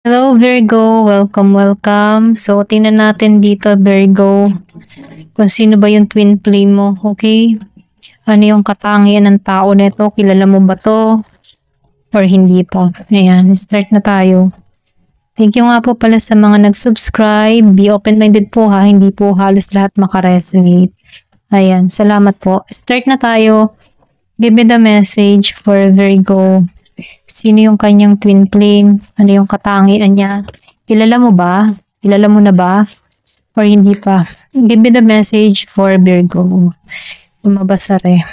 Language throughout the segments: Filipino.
Hello Virgo, welcome, welcome. So, tingnan natin dito Virgo, kung sino ba yung twin flame mo, okay? Ano yung katangian ng tao nito? Kilala mo ba to? Or hindi pa? Ayan, start na tayo. Thank you nga po pala sa mga nag-subscribe. Be open-minded po ha, hindi po halos lahat makaresonate. Ayan, salamat po. Start na tayo. Give me the message for Virgo. Sino yung kanyang twin flame? Ano yung katangian niya? Kilala mo ba? Kilala mo na ba? Or hindi pa? Give me the message for Virgo. Lumabas na rin.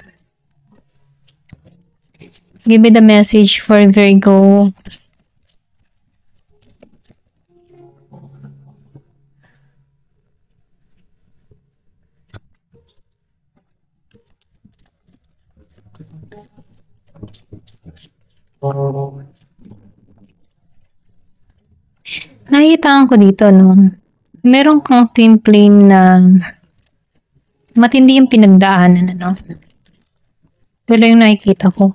Give me the message for Virgo. Nakitaan ko dito, no? Meron kang twin flame na matindi yung pinagdaanan, ano? Pero yung nakikita ko.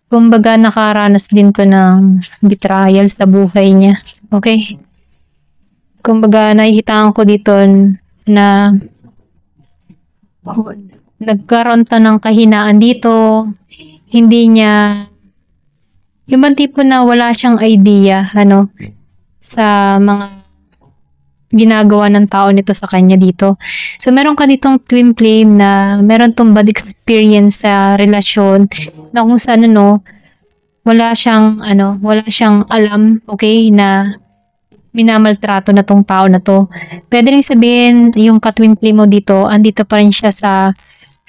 Kumbaga nakaranas din to ng betrayal sa buhay niya. Okay? Kumbaga nakikitaan ko dito na nagkaroon to ng kahinaan dito. Hindi niya yung bang tipo na wala siyang idea, ano, sa mga ginagawa ng tao nito sa kanya dito. So, meron ka ditong twin flame na meron tong bad experience sa relasyon na kung saan, wala siyang alam, okay, na minamaltrato na tong tao na to. Pwede rin sabihin, yung ka-twin flame mo dito, andito pa rin siya sa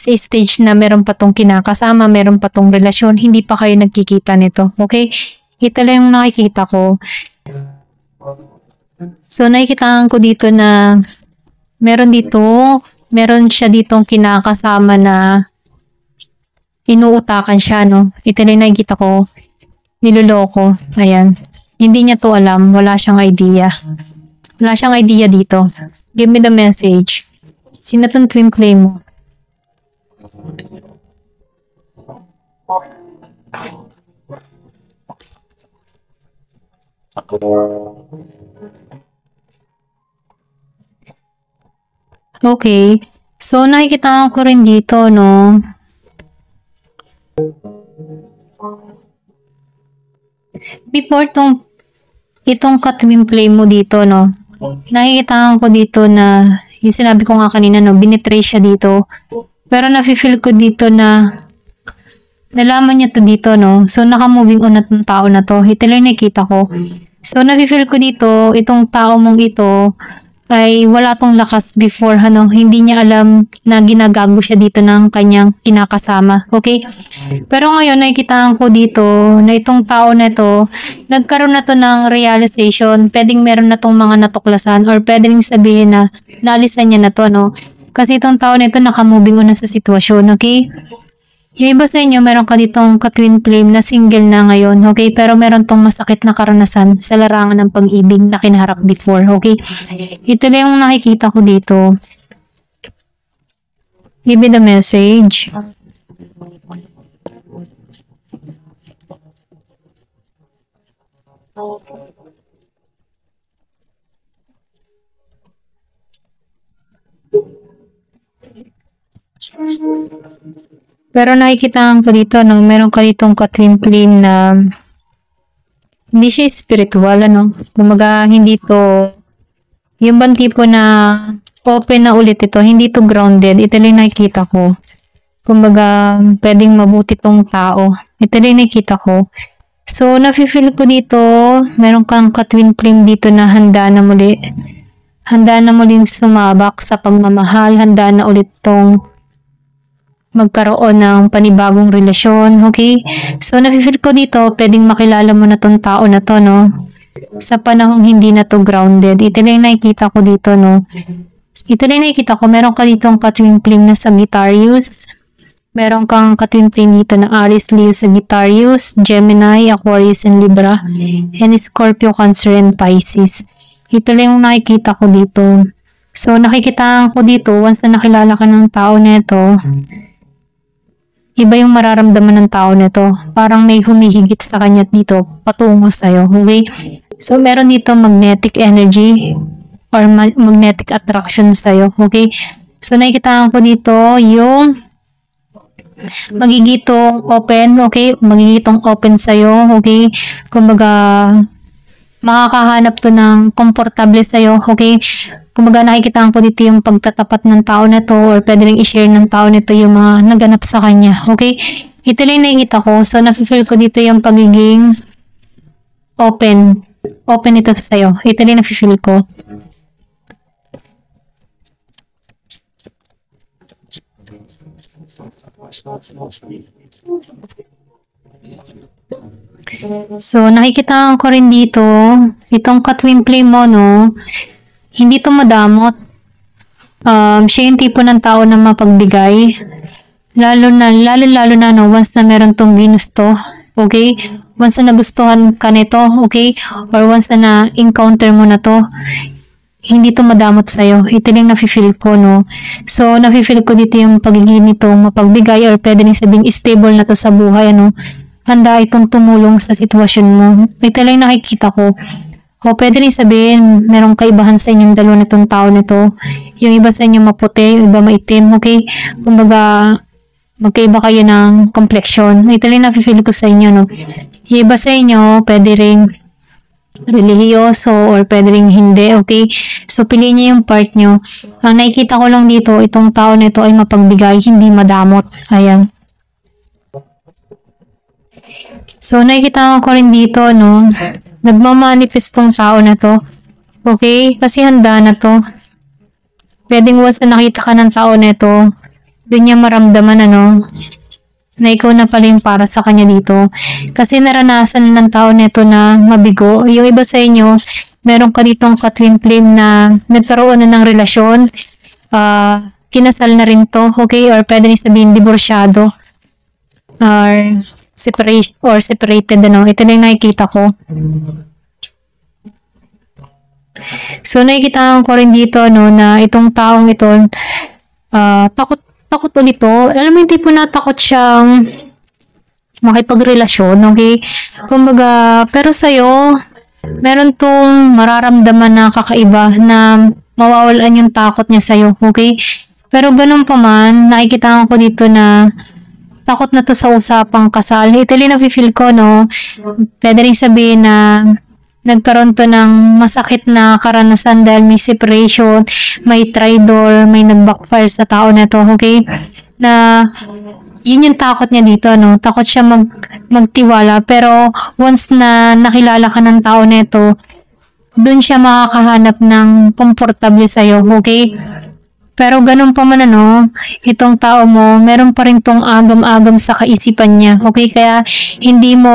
stage na meron pa tong kinakasama, meron pa tong relasyon, hindi pa kayo nagkikita nito, okay? Ito lang yung nakikita ko. So, nakikitaan ko dito na meron siya ditong kinakasama na inuutakan siya, no? Ito lang yung nakikita ko, niloloko, ayan. Hindi niya to alam, wala siyang idea. Wala siyang idea dito. Give me the message. Sino tong twin flame mo? Okay. So, nakikita ko rin dito, no? Before itong ka-twin flame mo dito, no? Nakikita ko dito na, yung sinabi ko nga kanina, no? Binitray siya dito. Pero nafe-feel ko dito na nalaman niya to dito, no? So, naka-moving on na tong tao na to. Ito lang nakikita ko. So, nafe-feel ko dito, itong tao mong ito, ay wala tong lakas before, hindi niya alam na ginagago siya dito ng kanyang kinakasama. Okay? Pero ngayon, nakikita ko dito na itong tao na ito, nagkaroon na to ng realization, pwedeng meron na tong mga natuklasan or pwedeng sabihin na naalisan niya na to, no? Kasi itong tao na ito naka-moving on na sa sitwasyon, okay? Yung iba sa inyo, meron ka ditong ka-twin flame na single na ngayon, okay? Pero meron tong masakit na karanasan sa larangan ng pag-ibig na kinaharap before, okay? Ito na yung nakikita ko dito. Give me the message. Pero nakikita ko dito, no, meron ka ditong ka-twin flame na hindi siya spiritual, Kumaga, hindi to, yung bang tipo na open na ulit ito, hindi to grounded. Ito lang nakikita ko. Kumbaga, pwedeng mabuti tong tao. Ito lang nakikita ko. So, nafe-feel ko dito, meron kang ka-twin flame dito na handa na muli. Handa na muling sumabak sa pagmamahal. Handa na ulit tong magkaroon ng panibagong relasyon, okay? So, nafe-feel ko dito, pwedeng makilala mo na tong tao na to, no? Sa panahong hindi na to grounded. Ito lang nakikita ko dito, no? Ito lang nakikita ko, meron ka ditong ka-twin flame na Sagittarius. Meron kang ka-twin flame dito na Aries, Leo, Sagittarius, Gemini, Aquarius, and Libra, and Scorpio, Cancer, and Pisces. Ito lang yung nakikita ko dito. So, nakikita ko dito, once na nakilala ka ng tao na ito, iba yung mararamdaman ng tao nito. Parang may humihigit sa kanya dito patungo sa'yo. Okay? So, meron dito magnetic energy or magnetic attraction sa'yo. Okay? So, nakikita ko dito yung magigitong open. Okay? Magigitong open sa'yo. Okay? Kumbaga, makakahanap to ng komportable sa'yo, okay? Kumbaga nakikita ko dito yung pagtatapat ng tao na to or pwede rin i-share ng tao nito yung mga naganap sa kanya, okay? Ito lang nakikita ko, so nafe-feel ko dito yung pagiging open. Open ito sa'yo. Ito lang nafe-feel ko. So, nakikita ko rin dito, itong ka-twin flame mo, no, hindi to madamot. Siya yung tipo ng tao na mapagbigay. Lalo na, no, once na meron tong ginusto, okay? Once na nagustuhan ka nito, okay? Or once na na-encounter mo na to, hindi to madamot sa'yo. Ito lang nafe-feel ko, no? So, nafe-feel ko dito yung pagiging nitong mapagbigay or pwede rin sabihin stable na to sa buhay, ano? Handa itong tumulong sa sitwasyon mo. Ito lang nakikita ko. O pwede rin sabihin, merong kaibahan sa inyong dalawa nitong tao nito. Yung iba sa inyo maputi, yung iba maitim, okay? Kumbaga, magkaiba kayo ng complexion. Ito lang nafe-feel ko sa inyo, no? Yung iba sa inyo, pwede rin relihiyoso or pwede rin hindi, okay? So, piliin niyo yung part nyo. Ang nakikita ko lang dito, itong tao nito ay mapagbigay, hindi madamot. Ayan. So, nakikita ko rin dito, no? Nagmamanifest tong tao na to. Okay? Kasi handa na to. Pwedeng once na nakita ka ng tao na to, doon niya maramdaman, ano, na ikaw na pala yung para sa kanya dito. Kasi naranasan ng tao na to na mabigo. Yung iba sa inyo, meron ka ditong ka-twin flame na nagkaroon na ng relasyon. Kinasal na rin to. Okay? Or pwede rin sabihin divorsyado. Or separated, ano. Ito na yung nakikita ko. So, nakikita ko rin dito, no, na itong taong ito, takot ulit to. Alam mo, hindi po natakot siyang makipagrelasyon, okay? Kumbaga, pero sa'yo, meron tong mararamdaman na kakaiba na mawawalan yung takot niya sa'yo, okay? Pero ganun pa man, nakikita ko dito na takot na to sa usapang kasal. Ito lang nafe-feel ko, no? Pwede rin sabihin na nagkaroon to ng masakit na karanasan dahil may separation, may traitor, may nag-backfire sa tao na to, okay? Na yun yung takot niya dito, no? Takot siya magtiwala, pero once na nakilala ka ng tao na ito, dun siya makakahanap ng komportable sa'yo, okay? Pero ganun pa man, ano, itong tao mo, meron pa rin tong agam-agam sa kaisipan niya. Okay? Kaya, hindi mo,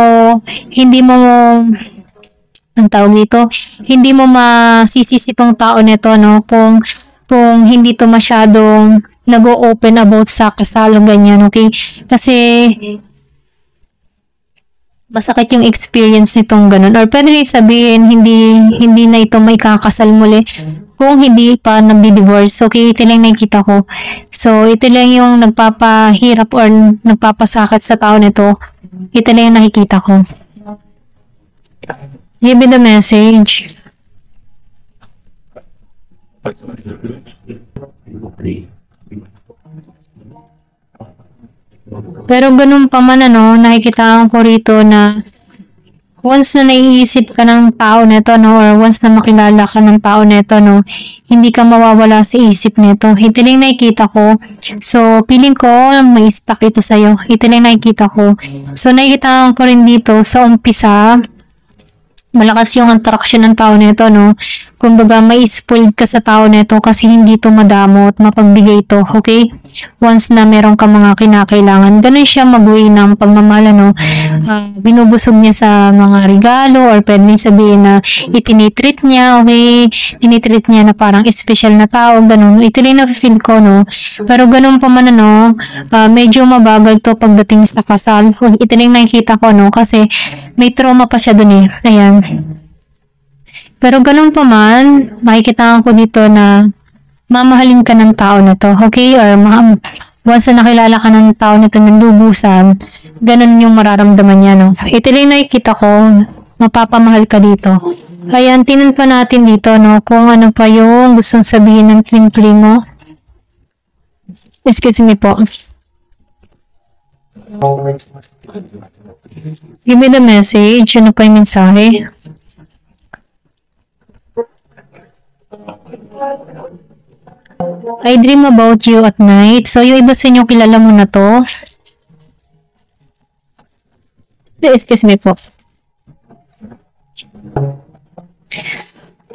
ang tawag dito, hindi mo masisisi itong tao nito, no? Kung hindi to masyadong nag-o-open about sa kasal, ganyan, okay? Kasi, masakit yung experience nitong ganun. Or pwede rin sabihin, hindi na ito may kakasal muli kung hindi pa nagdi-divorce. Okay, ito lang nakikita ko. So, ito lang yung nagpapahirap or nagpapasakit sa tao nito. Ito lang yung nakikita ko. Give me the message. Pero ganun pa man, ano, nakikita ko rito na once na naiisip ka ng tao neto, no, or once na makilala ka ng tao neto, no, hindi ka mawawala sa isip nito. Ito lang nakikita ko. So, feeling ko may stuck ito sa'yo. Ito lang nakikita ko. So, nakikita ko rin dito sa umpisa, malakas yung attraction ng tao nito, no? Kumbaga, may spoiled ka sa tao nito kasi hindi to madamot, mapagbigay to, okay? Once na meron ka mga kinakailangan, ganun siya mag-way ng pagmamahal, no? Binubusog niya sa mga regalo or pwede sabihin na itinitreat niya, okay? Tinitreat niya na parang special na tao, ganun. Ito lang na-feel ko, no? Pero ganun pa man, ano, medyo mabagal to pagdating sa kasal. Ito lang nakikita ko, no? Kasi may trauma pa siya dun, eh. Ayan. Pero ganun pa man, makikita ko dito na mamahalin ka ng tao na to, okay? Or once na nakilala ka ng tao na to ng lubusan, ganun yung mararamdaman niya, no? Ito lang nakikita ko, mapapamahal ka dito. Ayan, tinan pa natin dito, no, kung ano pa yung gustong sabihin ng twin mo. Excuse me po. Give me the message. Ano pa yung mensahe? I dream about you at night. So, yung iba sa inyo, kilala mo na to. Excuse me po.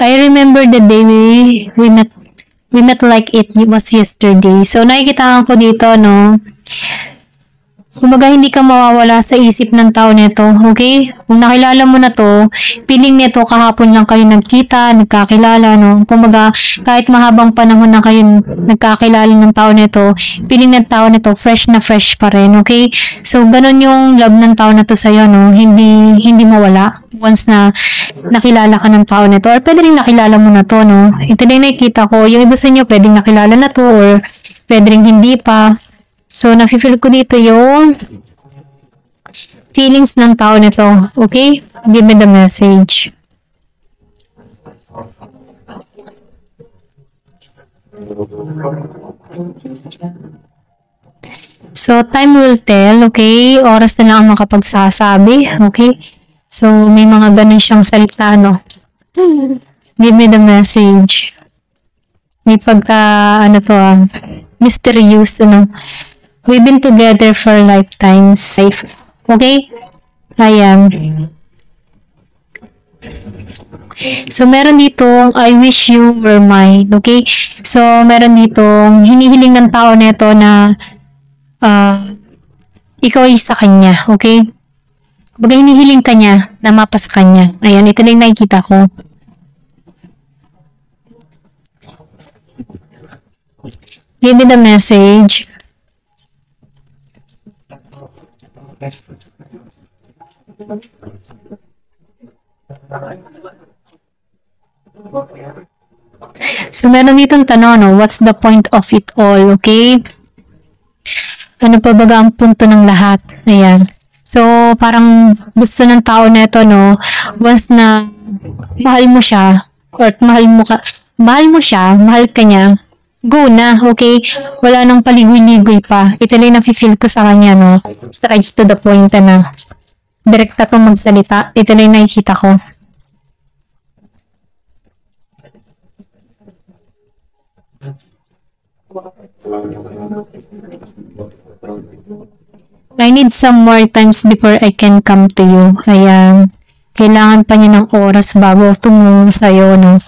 I remember the day we met like it was yesterday. So, nakikita ko dito, no? Kumbaga, hindi ka mawawala sa isip ng tao nito, okay? Kung nakilala mo na to, feeling nito kahapon lang kayo nagkita, nagkakilala, no? Kumbaga, kahit mahabang panahon na kayo nagkakilala ng tao nito, feeling ng tao nito, fresh na fresh pa rin, okay? So, ganun yung love ng tao na to sa'yo, no? Hindi mawala once na nakilala ka ng tao nito. Or pwede rin nakilala mo na to, no? Ito na yung nakikita ko. Yung iba sa inyo, pwedeng nakilala na to or pwede rin hindi pa. So, nafe-feel ko dito yung feelings ng tao nito. Okay? Give me the message. So, time will tell. Okay? Oras na lang ang makapagsasabi. Okay? So, may mga ganun siyang salita, no? Give me the message. May pagka, mysterious, We've been together for lifetimes. Okay? Ayan. So, meron dito, I wish you were mine. Okay? So, meron dito, hinihiling ng tao neto na ikaw ay sa kanya. Okay? Baga hinihiling ka niya na mapa sa kanya. Ayan, ito lang nakikita ko. Give me the message. So, meron ditong tanong, no? What's the point of it all? Okay? Ano pa ba ang punto ng lahat? Ayan. So, parang gusto ng tao neto, no? Once na mahal mo siya, or mahal mo siya, mahal ka niya, go na, okay? Wala nang paligoy-ligoy pa. Ito lang nafe-feel ko sa kanya, no? Straight to the point na direkta itong magsalita. Ito lang nakikita ko. I need some more times before I can come to you. Ayan. Kailangan pa niya ng oras bago tumungo sa'yo, no?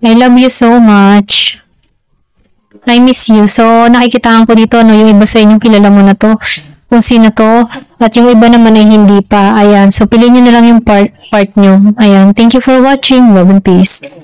I love you so much. I miss you. So, nakikitaan ko dito, no, yung iba sa inyong kilala mo na to, kung sino to, at yung iba naman ay hindi pa. Ayan. So, piliin nyo na lang yung part nyo. Ayan. Thank you for watching. Love and peace.